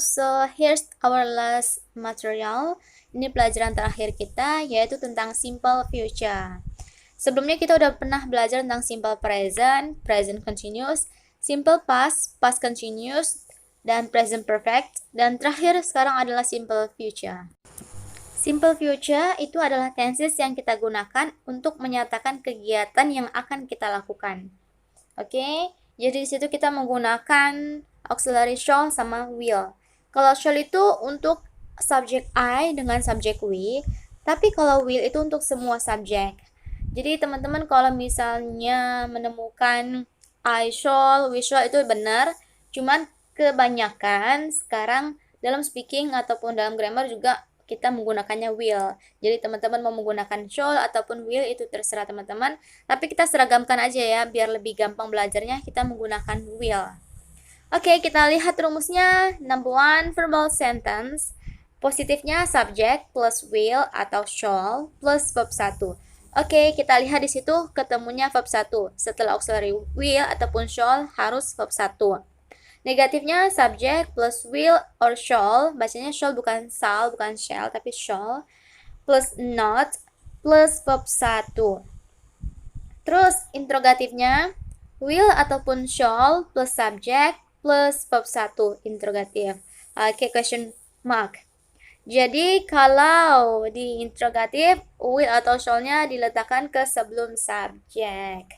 So here's our last material. Ini pelajaran terakhir kita, yaitu tentang simple future. Sebelumnya kita udah pernah belajar tentang simple present, present continuous, simple past, past continuous, dan present perfect. Dan terakhir sekarang adalah simple future. Simple future itu adalah tenses yang kita gunakan untuk menyatakan kegiatan yang akan kita lakukan. Oke, jadi di situ kita menggunakan auxiliary shall sama will. Kalau shall itu untuk subjek I dengan subjek we, tapi kalau will itu untuk semua subjek. Jadi teman-teman kalau misalnya menemukan I shall, we shall itu benar, cuman kebanyakan sekarang dalam speaking ataupun dalam grammar juga kita menggunakannya will. Jadi teman-teman mau menggunakan shall ataupun will itu terserah teman-teman. Tapi kita seragamkan aja ya, biar lebih gampang belajarnya kita menggunakan will. Oke, kita lihat rumusnya. Number one, verbal sentence. Positifnya subject plus will atau shall plus verb 1. Oke, kita lihat di situ ketemunya verb 1. Setelah auxiliary will ataupun shall harus verb 1. Negatifnya subject plus will or shall, bacanya shall bukan shall, bukan shall, tapi shall, plus not, plus verb 1. Terus interrogatifnya will ataupun shall plus subject plus verb 1, interrogatif. Oke, question mark. Jadi kalau di interrogatif, will atau shall-nya diletakkan ke sebelum subjek.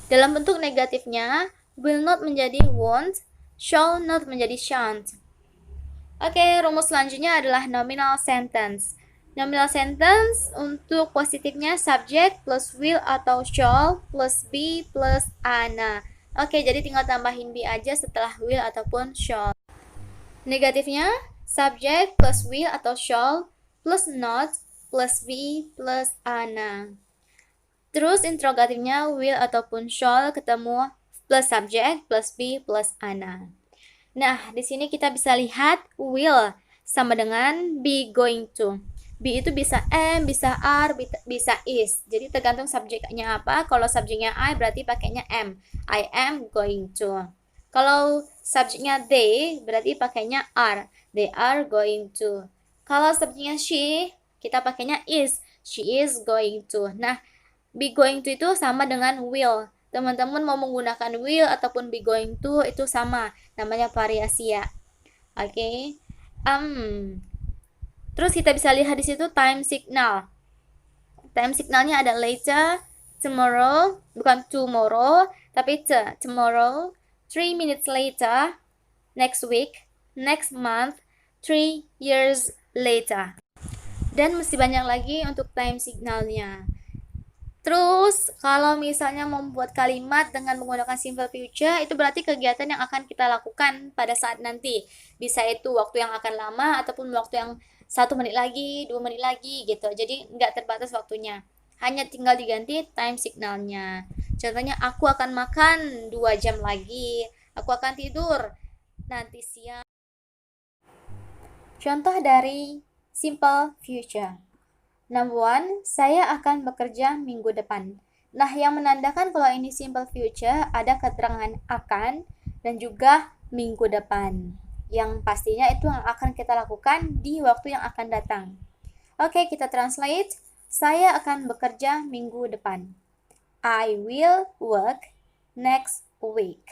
Dalam bentuk negatifnya, will not menjadi won't, shall not menjadi shan't. Oke, rumus selanjutnya adalah nominal sentence. Nominal sentence untuk positifnya subject plus will atau shall plus be plus ana. Oke, jadi tinggal tambahin be aja setelah will ataupun shall. Negatifnya subject plus will atau shall plus not plus be plus ana. Terus interrogatifnya will ataupun shall ketemu plus subject plus be plus ana. Nah, di sini kita bisa lihat will sama dengan be going to. Be itu bisa am, bisa are, bisa is. Jadi tergantung subjeknya apa. Kalau subjeknya I berarti pakainya am. I am going to. Kalau subjeknya they berarti pakainya are. They are going to. Kalau subjeknya she, kita pakainya is. She is going to. Nah, be going to itu sama dengan will. Teman-teman mau menggunakan will ataupun be going to itu sama, namanya variasi ya. Oke. Terus kita bisa lihat di situ time signal. Time signalnya ada later, tomorrow, bukan tomorrow, tapi tomorrow, 3 minutes later, next week, next month, 3 years later. Dan mesti banyak lagi untuk time signalnya. Terus, kalau misalnya membuat kalimat dengan menggunakan simple future, itu berarti kegiatan yang akan kita lakukan pada saat nanti. Bisa itu waktu yang akan lama, ataupun waktu yang 1 menit lagi, 2 menit lagi, gitu. Jadi, nggak terbatas waktunya. Hanya tinggal diganti time signalnya. Contohnya, aku akan makan 2 jam lagi. Aku akan tidur nanti siang. Contoh dari simple future. Number one, saya akan bekerja minggu depan. Nah, yang menandakan kalau ini simple future ada keterangan akan dan juga minggu depan. Yang pastinya itu yang akan kita lakukan di waktu yang akan datang. Oke, kita translate. Saya akan bekerja minggu depan. I will work next week.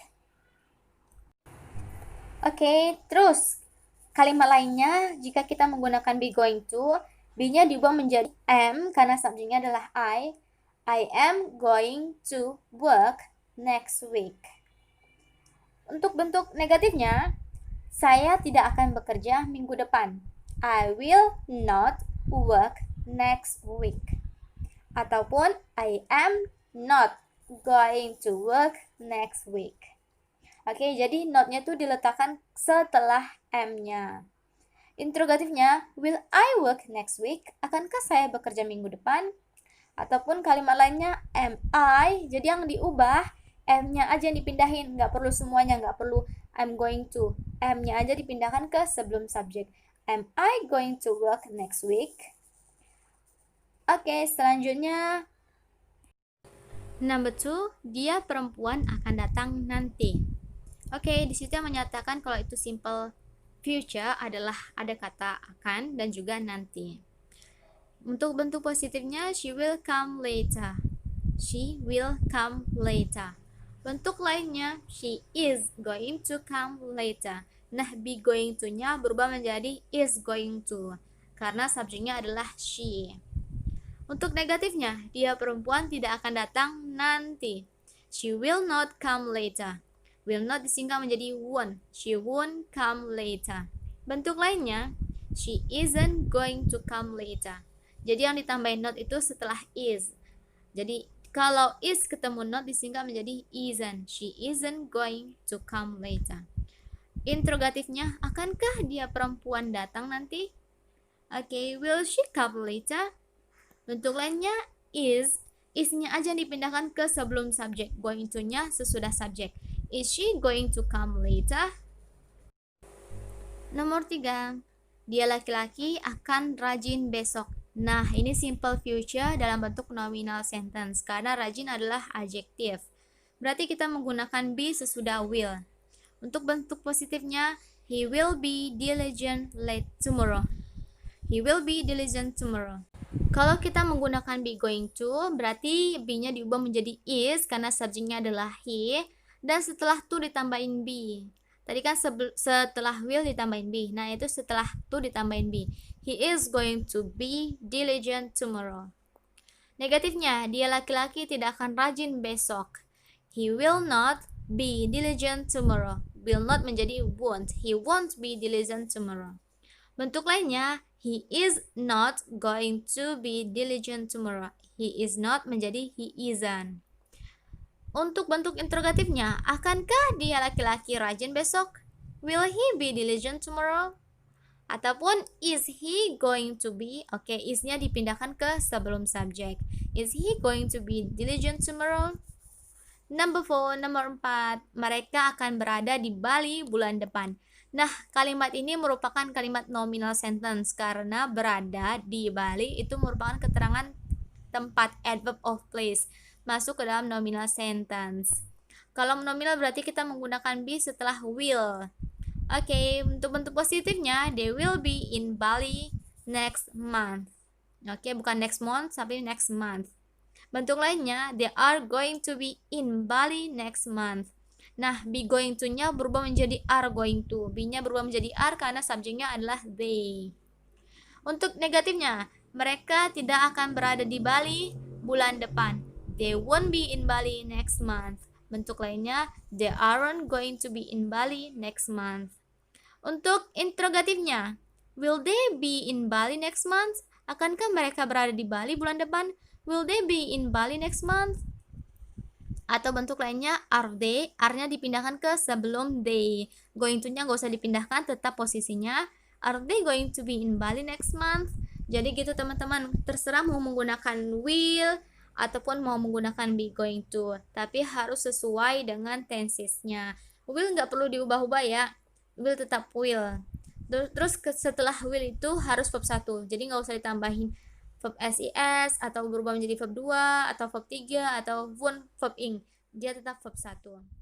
Oke, terus kalimat lainnya jika kita menggunakan be going to, be-nya diubah menjadi am karena subjeknya adalah I. I am going to work next week. Untuk bentuk negatifnya, saya tidak akan bekerja minggu depan. I will not work next week. Ataupun I am not going to work next week. Oke, jadi not-nya tuh diletakkan setelah am-nya. Interrogatifnya, will I work next week? Akankah saya bekerja minggu depan? Ataupun kalimat lainnya, am I? Jadi yang diubah, am-nya aja yang dipindahin. Nggak perlu semuanya, nggak perlu I'm going to. Am-nya aja dipindahkan ke sebelum subjek. Am I going to work next week? Oke, selanjutnya. Number 2, dia perempuan akan datang nanti. Oke, di situ yang menyatakan kalau itu simple future adalah ada kata akan dan juga nanti. Untuk bentuk positifnya, she will come later. She will come later. Bentuk lainnya, she is going to come later. Nah, be going to-nya berubah menjadi is going to karena subjeknya adalah she. Untuk negatifnya, dia perempuan tidak akan datang nanti. She will not come later. Will not disingkat menjadi won't. She won't come later. Bentuk lainnya, she isn't going to come later. Jadi yang ditambahin not itu setelah is. Jadi kalau is ketemu not disingkat menjadi isn't. She isn't going to come later. Interrogatifnya, akankah dia perempuan datang nanti? Oke, will she come later? Bentuk lainnya is-nya aja dipindahkan ke sebelum subjek, going to-nya sesudah subjek. Is she going to come later? Nomor 3, dia laki-laki akan rajin besok. Nah, ini simple future dalam bentuk nominal sentence karena rajin adalah adjektif. Berarti kita menggunakan be sesudah will. Untuk bentuk positifnya, he will be diligent late tomorrow. He will be diligent tomorrow. Kalau kita menggunakan be going to, berarti be-nya diubah menjadi is karena subjeknya adalah he, dan setelah to ditambahin be. Tadi kan setelah will ditambahin be. Nah, itu setelah to ditambahin be. He is going to be diligent tomorrow. Negatifnya, dia laki-laki tidak akan rajin besok. He will not be diligent tomorrow. Will not menjadi won't. He won't be diligent tomorrow. Bentuk lainnya, he is not going to be diligent tomorrow. He is not menjadi he isn't. Untuk bentuk interrogatifnya, akankah dia laki-laki rajin besok? Will he be diligent tomorrow? Ataupun is he going to be? Oke, is-nya dipindahkan ke sebelum subjek. Is he going to be diligent tomorrow? Nomor 4, mereka akan berada di Bali bulan depan. Nah, kalimat ini merupakan kalimat nominal sentence karena berada di Bali itu merupakan keterangan tempat, adverb of place, masuk ke dalam nominal sentence. Kalau nominal berarti kita menggunakan be setelah will. Oke, untuk bentuk positifnya, they will be in Bali next month. Oke, bukan next month, tapi next month. Bentuk lainnya, they are going to be in Bali next month. Nah, be going to-nya berubah menjadi are going to. Be-nya berubah menjadi are karena subjeknya adalah they. Untuk negatifnya, mereka tidak akan berada di Bali bulan depan. They won't be in Bali next month. Bentuk lainnya, they aren't going to be in Bali next month. Untuk interrogatifnya, will they be in Bali next month? Akankah mereka berada di Bali bulan depan? Will they be in Bali next month? Atau bentuk lainnya, are they? Are-nya dipindahkan ke sebelum they. Going to-nya nggak usah dipindahkan, tetap posisinya. Are they going to be in Bali next month? Jadi gitu teman-teman, terserah mau menggunakan will ataupun mau menggunakan be going to, tapi harus sesuai dengan tensesnya. Will nggak perlu diubah-ubah ya, will tetap will. Terus setelah will itu harus verb 1, jadi nggak usah ditambahin verb SIS atau berubah menjadi verb 2 atau verb 3 atau verb ing, dia tetap verb 1.